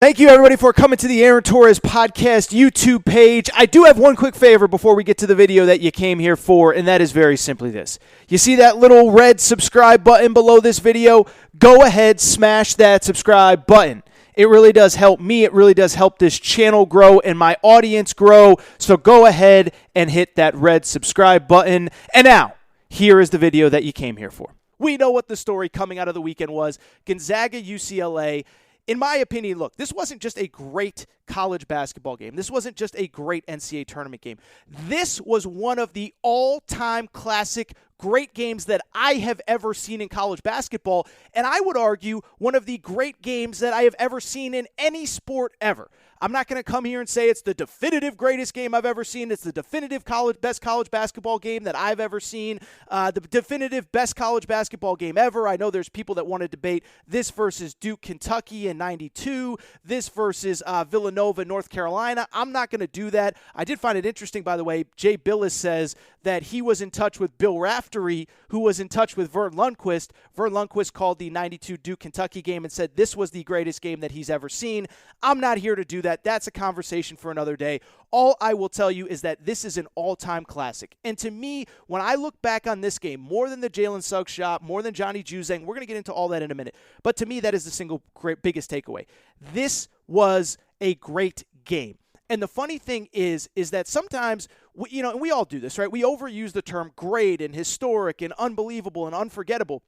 Thank you, everybody, for coming to the Aaron Torres Podcast YouTube page. I do have one quick favor before we get to the video that you came here for, and that is very simply this. You see that little red subscribe button below this video? Go ahead, smash that subscribe button. It really does help me. It really does help this channel grow and my audience grow. So go ahead and hit that red subscribe button. And now, here is the video that you came here for. We know what the story coming out of the weekend was. Gonzaga UCLA. In my opinion, look, this wasn't just a great college basketball game. This wasn't just a great NCAA tournament game. This was one of the all-time classic great games that I have ever seen in college basketball, and I would argue one of the great games that I have ever seen in any sport ever. I'm not going to come here and say it's the definitive greatest game I've ever seen. It's the definitive best college basketball game that I've ever seen. The definitive best college basketball game ever. I know there's people that want to debate this versus Duke, Kentucky in '92, this versus Villanova, North Carolina. I'm not going to do that. I did find it interesting, by the way. Jay Billis says that he was in touch with Bill Raftery, who was in touch with Vern Lundquist. Vern Lundquist called the '92 Duke, Kentucky game and said this was the greatest game that he's ever seen. I'm not here to do that. That's a conversation for another day. All I will tell you is that this is an all-time classic. And to me, when I look back on this game, more than the Jalen Suggs shot, more than Johnny Juzang, we're going to get into all that in a minute. But to me, that is the single biggest takeaway. This was a great game. And the funny thing is that sometimes, and we all do this, right? We overuse the term great and historic and unbelievable and unforgettable.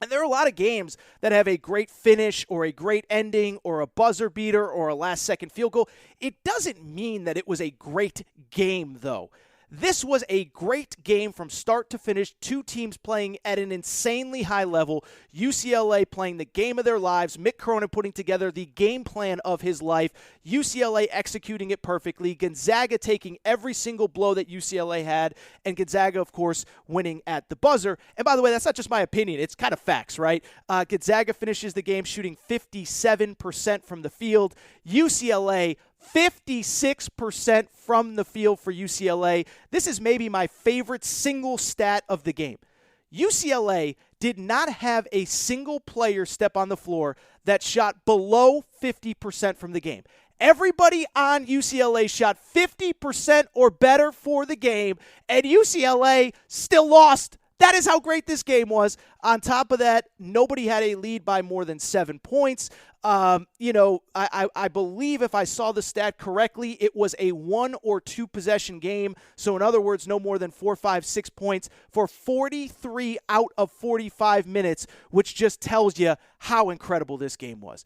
And there are a lot of games that have a great finish or a great ending or a buzzer beater or a last-second field goal. It doesn't mean that it was a great game, though. This was a great game from start to finish. Two teams playing at an insanely high level. UCLA playing the game of their lives. Mick Cronin putting together the game plan of his life. UCLA executing it perfectly. Gonzaga taking every single blow that UCLA had. And Gonzaga, of course, winning at the buzzer. And by the way, that's not just my opinion. It's kind of facts, right? Gonzaga finishes the game shooting 57% from the field. UCLA 56% from the field for UCLA. This is maybe my favorite single stat of the game. UCLA did not have a single player step on the floor that shot below 50% from the game. Everybody on UCLA shot 50% or better for the game, and UCLA still lost. That is how great this game was. On top of that, nobody had a lead by more than 7 points. I believe if I saw the stat correctly, it was a 1 or 2 possession game. So in other words, no more than 4, 5, 6 points for 43 out of 45 minutes, which just tells you how incredible this game was.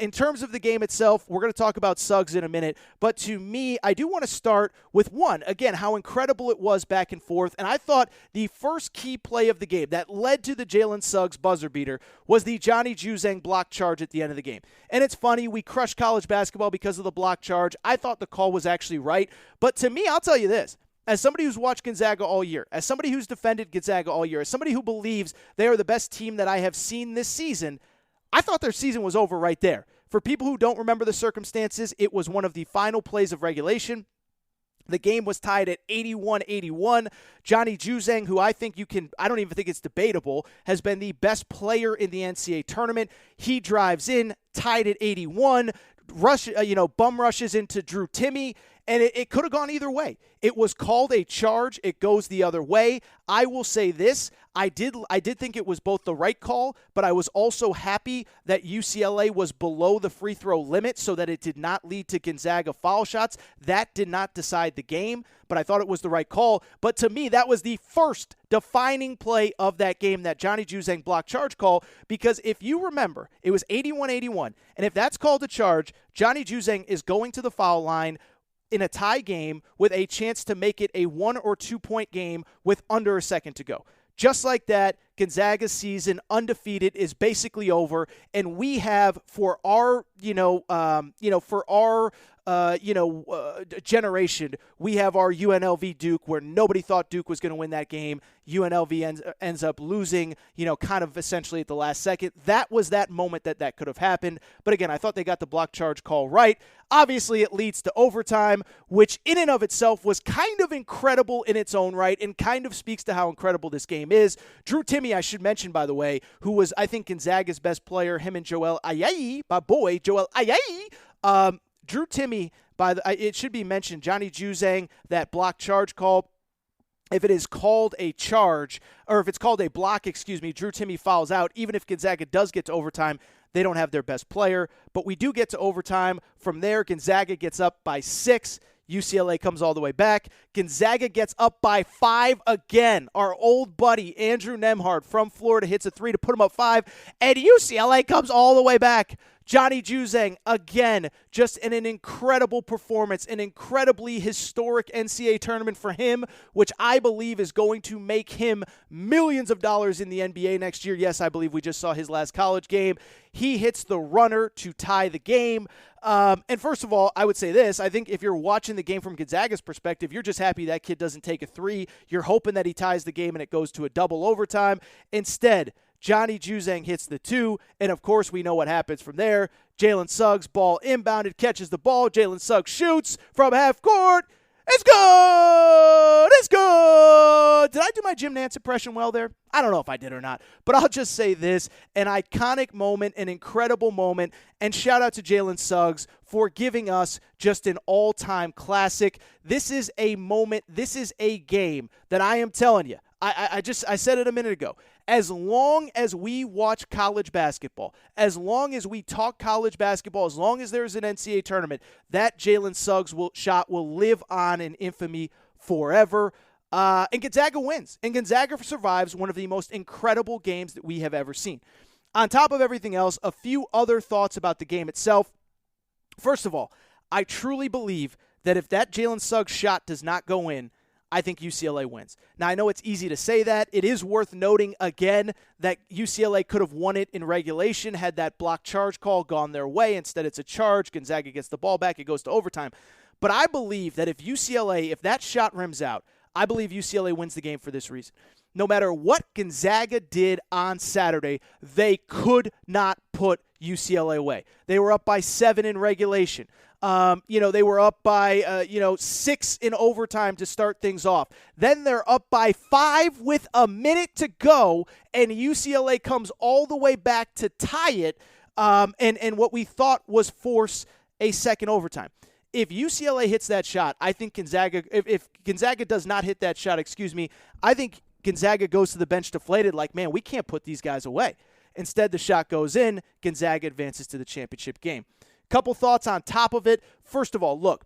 In terms of the game itself, we're going to talk about Suggs in a minute. But to me, I do want to start with one, again, how incredible it was back and forth. And I thought the first key play of the game that led to the Jalen Suggs buzzer beater was the Johnny Juzang block charge at the end of the game. And it's funny, we crush college basketball because of the block charge. I thought the call was actually right. But to me, I'll tell you this. As somebody who's watched Gonzaga all year, as somebody who's defended Gonzaga all year, as somebody who believes they are the best team that I have seen this season, I thought their season was over right there. For people who don't remember the circumstances, it was one of the final plays of regulation. The game was tied at 81-81. Johnny Juzang, who I don't even think it's debatable, has been the best player in the NCAA tournament. He drives in, tied at 81, bum rushes into Drew Timme, and it could have gone either way. It was called a charge. It goes the other way. I will say this. I did think it was both the right call, but I was also happy that UCLA was below the free throw limit so that it did not lead to Gonzaga foul shots. That did not decide the game, but I thought it was the right call. But to me, that was the first defining play of that game, that Johnny Juzang block charge call, because if you remember, it was 81-81, and if that's called a charge, Johnny Juzang is going to the foul line in a tie game with a chance to make it a 1 or 2 point game with under a second to go. Just like that, Gonzaga's season, undefeated, is basically over, and we have for our, generation, we have our UNLV Duke, where nobody thought Duke was going to win that game. UNLV ends up losing, kind of essentially at the last second. That was that moment that could have happened. But again, I thought they got the block charge call right. Obviously, it leads to overtime, which in and of itself was kind of incredible in its own right and kind of speaks to how incredible this game is. Drew Timme Timme, I should mention, by the way, who was, I think, Gonzaga's best player, him and Joel Ayayi, my boy, Joel Ayayi. Drew Timme, it should be mentioned, Johnny Juzang, that block charge call. If it is called a charge, or if it's called a block, Drew Timme fouls out. Even if Gonzaga does get to overtime, they don't have their best player. But we do get to overtime. From there, Gonzaga gets up by 6. UCLA comes all the way back. Gonzaga gets up by 5 again. Our old buddy, Andrew Nembhard from Florida, hits a 3 to put him up 5. And UCLA comes all the way back. Johnny Juzang, again, just in an incredible performance, an incredibly historic NCAA tournament for him, which I believe is going to make him millions of dollars in the NBA next year. Yes, I believe we just saw his last college game. He hits the runner to tie the game. And first of all, I would say this. I think if you're watching the game from Gonzaga's perspective, you're just happy that kid doesn't take a 3. You're hoping that he ties the game and it goes to a double overtime. Instead, Johnny Juzang hits the 2, and of course we know what happens from there. Jalen Suggs, ball inbounded, catches the ball. Jalen Suggs shoots from half court. It's good! It's good! Did I do my Jim Nantz impression well there? I don't know if I did or not, but I'll just say this, an iconic moment, an incredible moment, and shout out to Jalen Suggs for giving us just an all-time classic. This is a moment, this is a game that I am telling you, I said it a minute ago. As long as we watch college basketball, as long as we talk college basketball, as long as there's an NCAA tournament, that Jalen Suggs shot will live on in infamy forever. And Gonzaga wins. And Gonzaga survives one of the most incredible games that we have ever seen. On top of everything else, a few other thoughts about the game itself. First of all, I truly believe that if that Jalen Suggs shot does not go in, I think UCLA wins. Now, I know it's easy to say that. It is worth noting, again, that UCLA could have won it in regulation had that block charge call gone their way. Instead, it's a charge. Gonzaga gets the ball back. It goes to overtime. But I believe that if that shot rims out, I believe UCLA wins the game for this reason. No matter what Gonzaga did on Saturday, they could not put UCLA away. They were up by 7 in regulation. They were up by, 6 in overtime to start things off. Then they're up by 5 with a minute to go, and UCLA comes all the way back to tie it, and what we thought was force a second overtime. If UCLA hits that shot, I think Gonzaga, if Gonzaga does not hit that shot, I think Gonzaga goes to the bench deflated like, man, we can't put these guys away. Instead, the shot goes in. Gonzaga advances to the championship game. Couple thoughts on top of it. First of all, look,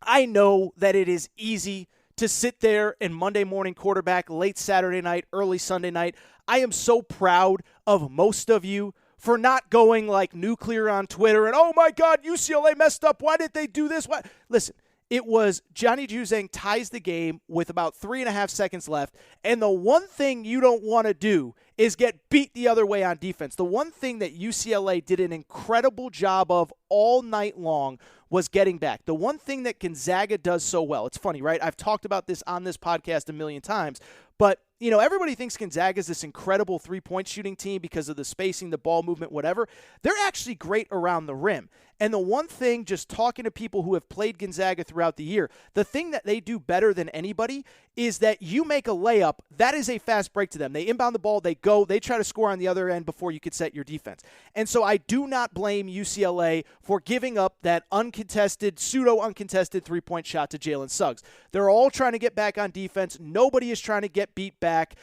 I know that it is easy to sit there and Monday morning quarterback late Saturday night, early Sunday night. I am so proud of most of you for not going like nuclear on Twitter and, oh my God, UCLA messed up. Why did they do this? Why? Listen, it was Johnny Juzang ties the game with about 3.5 seconds left. And the one thing you don't want to do is get beat the other way on defense. The one thing that UCLA did an incredible job of all night long was getting back. The one thing that Gonzaga does so well, it's funny, right? I've talked about this on this podcast a million times, but everybody thinks Gonzaga is this incredible three-point shooting team because of the spacing, the ball movement, whatever. They're actually great around the rim. And the one thing, just talking to people who have played Gonzaga throughout the year, the thing that they do better than anybody is that you make a layup, that is a fast break to them. They inbound the ball, they go, they try to score on the other end before you could set your defense. And so I do not blame UCLA for giving up that pseudo-uncontested three-point shot to Jalen Suggs. They're all trying to get back on defense. Nobody is trying to get beat back.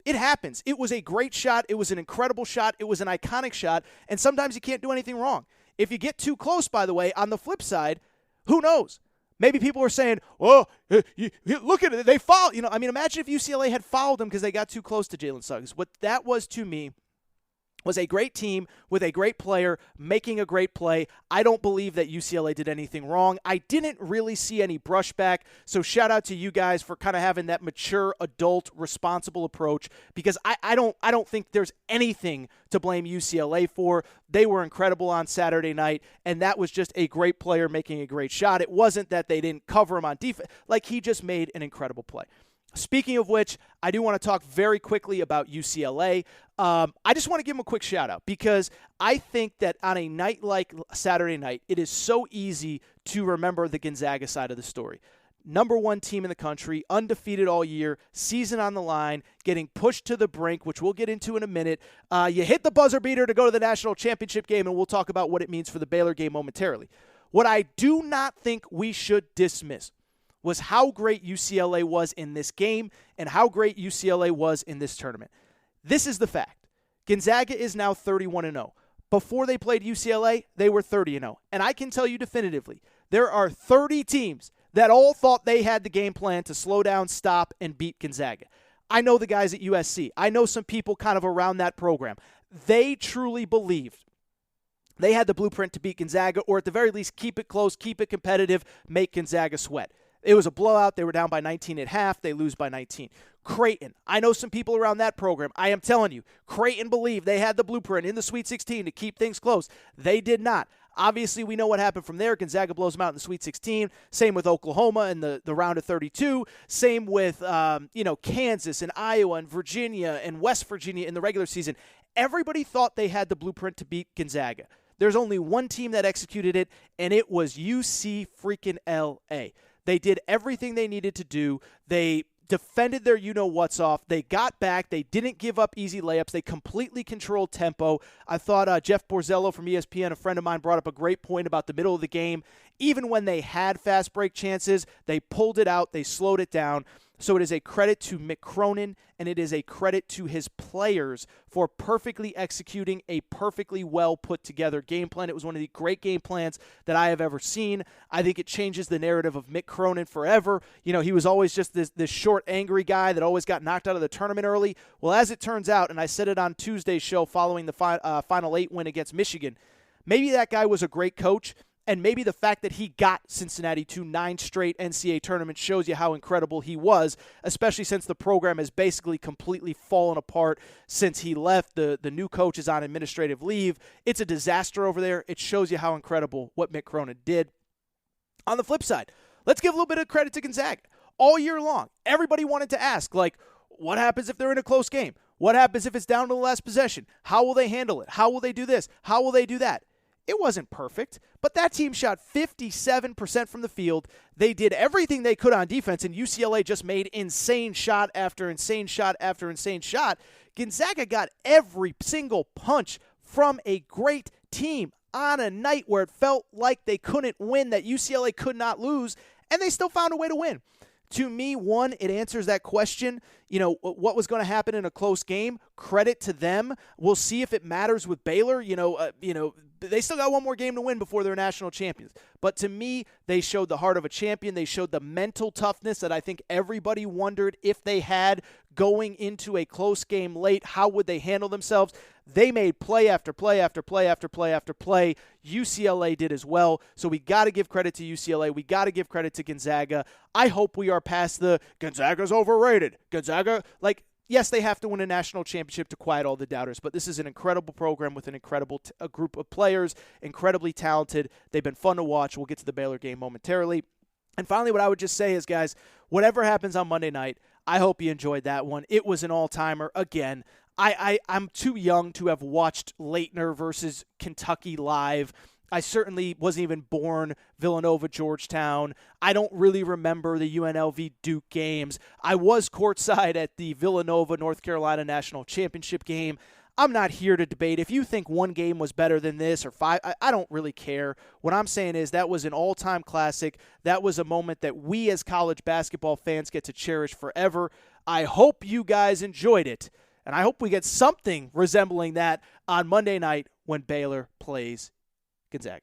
It happens. It was a great shot. It was an incredible shot. It was an iconic shot. And sometimes you can't do anything wrong. If you get too close, by the way, on the flip side, who knows? Maybe people are saying, oh, look at it. They fouled. Imagine if UCLA had fouled them because they got too close to Jalen Suggs. What that was to me was a great team with a great player making a great play. I don't believe that UCLA did anything wrong. I didn't really see any brushback, so shout out to you guys for kind of having that mature, adult, responsible approach because I don't think there's anything to blame UCLA for. They were incredible on Saturday night, and that was just a great player making a great shot. It wasn't that they didn't cover him on defense. He just made an incredible play. Speaking of which, I do want to talk very quickly about UCLA. I just want to give them a quick shout out because I think that on a night like Saturday night, it is so easy to remember the Gonzaga side of the story. number one team in the country, undefeated all year, season on the line, getting pushed to the brink, which we'll get into in a minute. You hit the buzzer beater to go to the national championship game, and we'll talk about what it means for the Baylor game momentarily. What I do not think we should dismiss was how great UCLA was in this game and how great UCLA was in this tournament. This is the fact. Gonzaga is now 31-0. Before they played UCLA, they were 30-0. And I can tell you definitively, there are 30 teams that all thought they had the game plan to slow down, stop, and beat Gonzaga. I know the guys at USC. I know some people kind of around that program. They truly believed they had the blueprint to beat Gonzaga, or at the very least keep it close, keep it competitive, make Gonzaga sweat. It was a blowout. They were down by 19 at half. They lose by 19. Creighton. I know some people around that program. I am telling you, Creighton believed they had the blueprint in the Sweet 16 to keep things close. They did not. Obviously, we know what happened from there. Gonzaga blows them out in the Sweet 16. Same with Oklahoma in the round of 32. Same with Kansas and Iowa and Virginia and West Virginia in the regular season. Everybody thought they had the blueprint to beat Gonzaga. There's only one team that executed it, and it was UC freaking LA. They did everything they needed to do. They defended their you-know-what's off. They got back. They didn't give up easy layups. They completely controlled tempo. I thought Jeff Borzello from ESPN, a friend of mine, brought up a great point about the middle of the game. Even when they had fast break chances, they pulled it out. They slowed it down. So it is a credit to Mick Cronin, and it is a credit to his players for perfectly executing a perfectly well put together game plan. It was one of the great game plans that I have ever seen. I think it changes the narrative of Mick Cronin forever. You know, he was always just this short, angry guy that always got knocked out of the tournament early. Well, as it turns out, and I said it on Tuesday's show following the Final 8 win against Michigan, maybe that guy was a great coach. And maybe the fact that he got Cincinnati to 9 straight NCAA tournaments shows you how incredible he was, especially since the program has basically completely fallen apart since he left. The new coach is on administrative leave. It's a disaster over there. It shows you how incredible what Mick Cronin did. On the flip side, let's give a little bit of credit to Gonzaga. All year long, everybody wanted to ask, what happens if they're in a close game? What happens if it's down to the last possession? How will they handle it? How will they do this? How will they do that? It wasn't perfect, but that team shot 57% from the field. They did everything they could on defense, and UCLA just made insane shot after insane shot after insane shot. Gonzaga got every single punch from a great team on a night where it felt like they couldn't win, that UCLA could not lose, and they still found a way to win. To me, one, it answers that question, what was going to happen in a close game. Credit to them. We'll see if it matters with Baylor. They still got one more game to win before they're national champions. But to me, they showed the heart of a champion. They showed the mental toughness that I think everybody wondered if they had going into a close game late. How would they handle themselves? They made play after play after play after play after play. UCLA did as well. So we got to give credit to UCLA. We got to give credit to Gonzaga. I hope we are past the Gonzaga's overrated. Gonzaga, yes, they have to win a national championship to quiet all the doubters, but this is an incredible program with an incredible a group of players, incredibly talented. They've been fun to watch. We'll get to the Baylor game momentarily. And finally, what I would just say is, guys, whatever happens on Monday night, I hope you enjoyed that one. It was an all-timer. Again, I'm too young to have watched Leitner versus Kentucky live. I certainly wasn't even born Villanova, Georgetown. I don't really remember the UNLV Duke games. I was courtside at the Villanova, North Carolina National Championship game. I'm not here to debate. If you think one game was better than this or 5, I don't really care. What I'm saying is that was an all-time classic. That was a moment that we as college basketball fans get to cherish forever. I hope you guys enjoyed it, and I hope we get something resembling that on Monday night when Baylor plays Gonzaga.